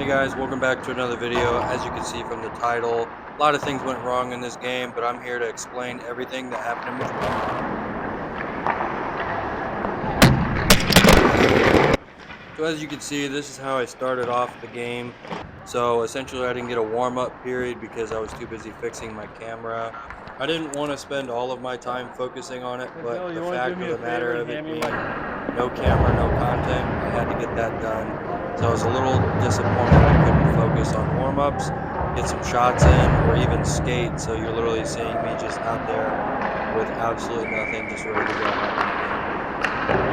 Hey guys, welcome back to another video. As you can see from the title, a lot of things went wrong in this game, but I'm here to explain everything that happened in between. So as you can see, this is how I started off the game. So essentially I didn't get a warm-up period because I was too busy fixing my camera. I didn't want to spend all of my time focusing on it, Hey, but Bill, the you want to do fact me of a the matter favor and of it hand me being my... no camera, no content, I had to get that done. So I was a little disappointed I couldn't focus on warm-ups, get some shots in, or even skate. So you're literally seeing me just out there with absolutely nothing, just ready to go hop in the game.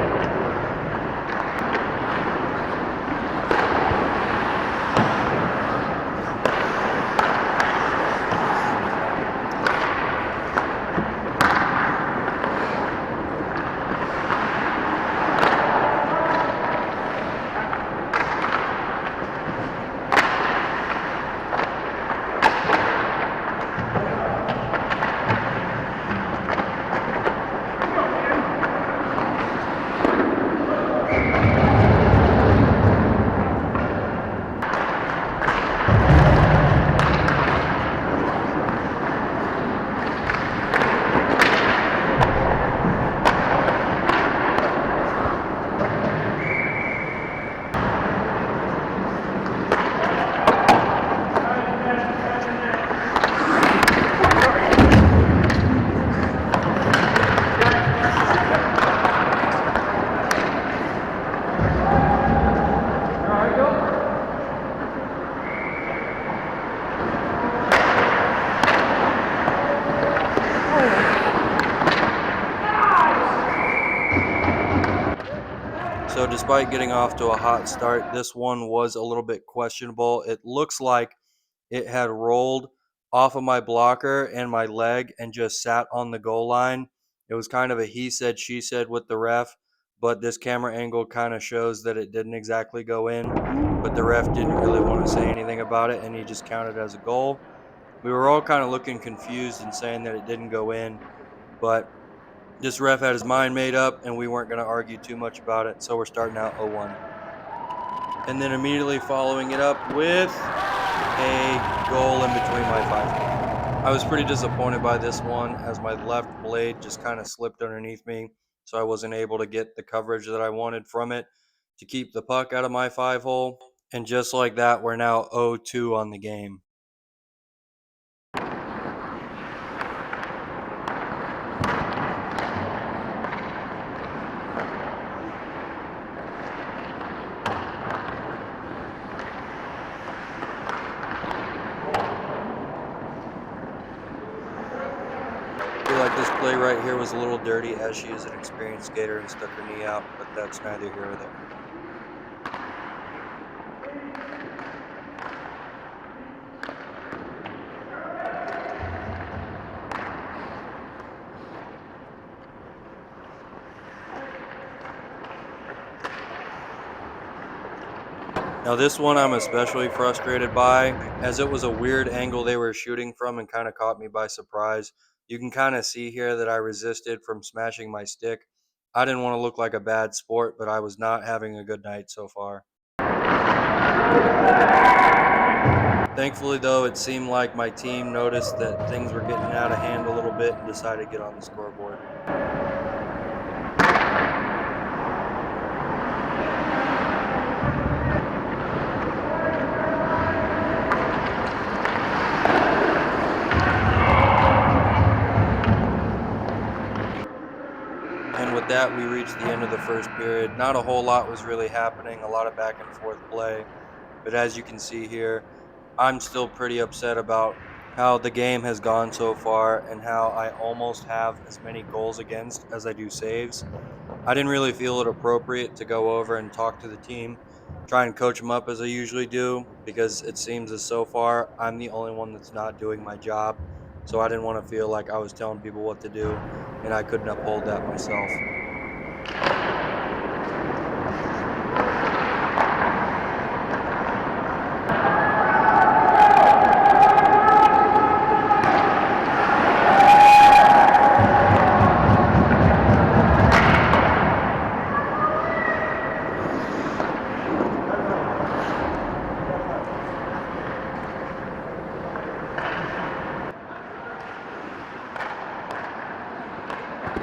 So despite getting off to a hot start, this one was a little bit questionable. It looks like it had rolled off of my blocker and my leg and just sat on the goal line. It was kind of a he said, she said with the ref, but this camera angle kind of shows that it didn't exactly go in, but the ref didn't really want to say anything about it and he just counted as a goal. We were all kind of looking confused and saying that it didn't go in, but this ref had his mind made up and we weren't going to argue too much about it, so we're starting out 0-1. And then immediately following it up with a goal in between my 5 hole. I was pretty disappointed by this one as my left blade just kind of slipped underneath me, so I wasn't able to get the coverage that I wanted from it to keep the puck out of my 5 hole. And just like that, we're now 0-2 on the game. I feel like this play right here was a little dirty as she is an experienced skater and stuck her knee out, but that's neither here nor there. Now this one I'm especially frustrated by, as it was a weird angle they were shooting from and kind of caught me by surprise. You can kind of see here that I resisted from smashing my stick. I didn't want to look like a bad sport, but I was not having a good night so far. Thankfully though, it seemed like my team noticed that things were getting out of hand a little bit and decided to get on the scoreboard. And with that, we reached the end of the first period. Not a whole lot was really happening, a lot of back and forth play. But as you can see here, I'm still pretty upset about how the game has gone so far and how I almost have as many goals against as I do saves. I didn't really feel it appropriate to go over and talk to the team, try and coach them up as I usually do, because it seems as so far I'm the only one that's not doing my job. So I didn't want to feel like I was telling people what to do and I couldn't uphold that myself.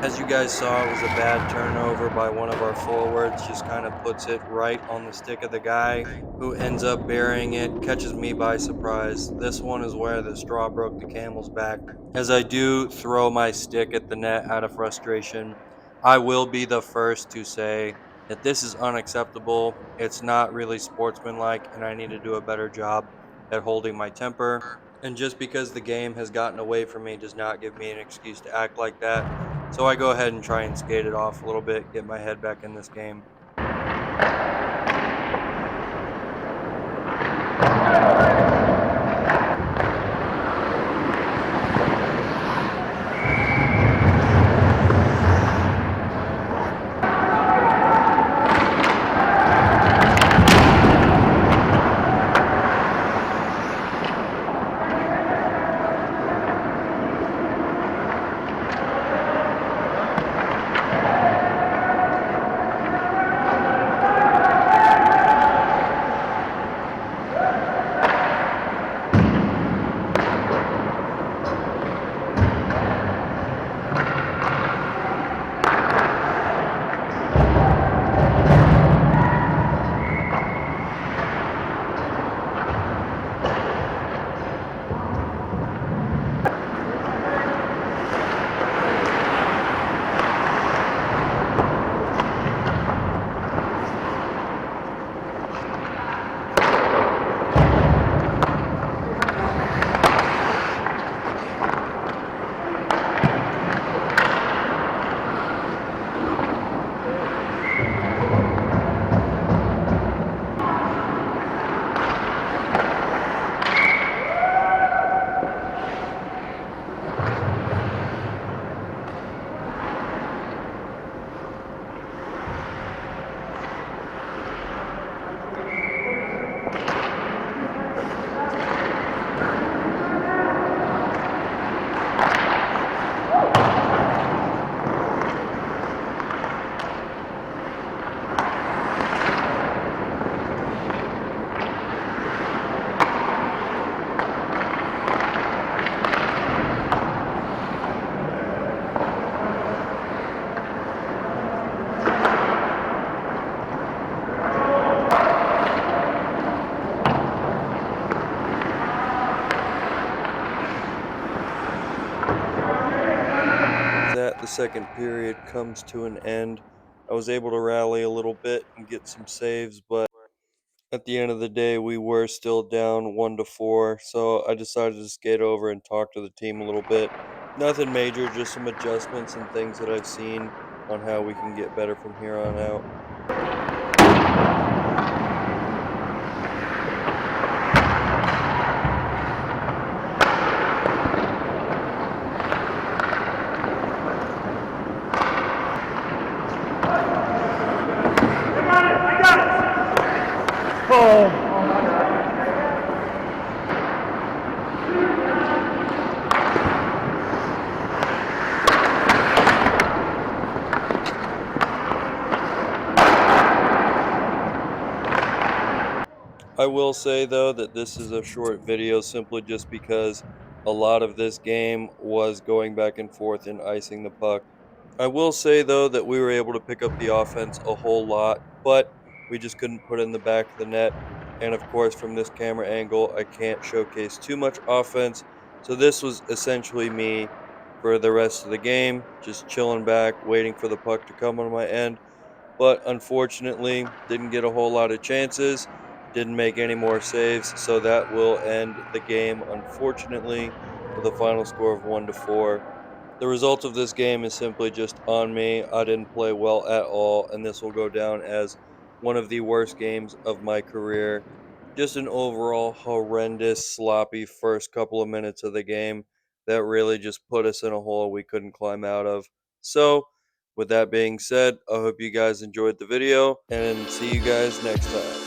As you guys saw, it was a bad turnover by one of our forwards, just kind of puts it right on the stick of the guy who ends up burying it, catches me by surprise. This one is where the straw broke the camel's back. As I do throw my stick at the net out of frustration, I will be the first to say that this is unacceptable. It's not really sportsmanlike, and I need to do a better job at holding my temper. And just because the game has gotten away from me does not give me an excuse to act like that. So I go ahead and try and skate it off a little bit, get my head back in this game. That the second period comes to an end. I was able to rally a little bit and get some saves, but at the end of the day, we were still down 1-4. So I decided to skate over and talk to the team a little bit. Nothing major, just some adjustments and things that I've seen on how we can get better from here on out. I will say though that this is a short video simply just because a lot of this game was going back and forth and icing the puck. I will say though that we were able to pick up the offense a whole lot, but we just couldn't put it in the back of the net. And of course, from this camera angle, I can't showcase too much offense. So this was essentially me for the rest of the game, just chilling back, waiting for the puck to come on my end. But unfortunately, didn't get a whole lot of chances. Didn't make any more saves, so that will end the game, unfortunately, with a final score of 1-4. The result of this game is simply just on me. I didn't play well at all, and this will go down as one of the worst games of my career. Just an overall horrendous, sloppy first couple of minutes of the game that really just put us in a hole we couldn't climb out of. So, with that being said, I hope you guys enjoyed the video, and see you guys next time.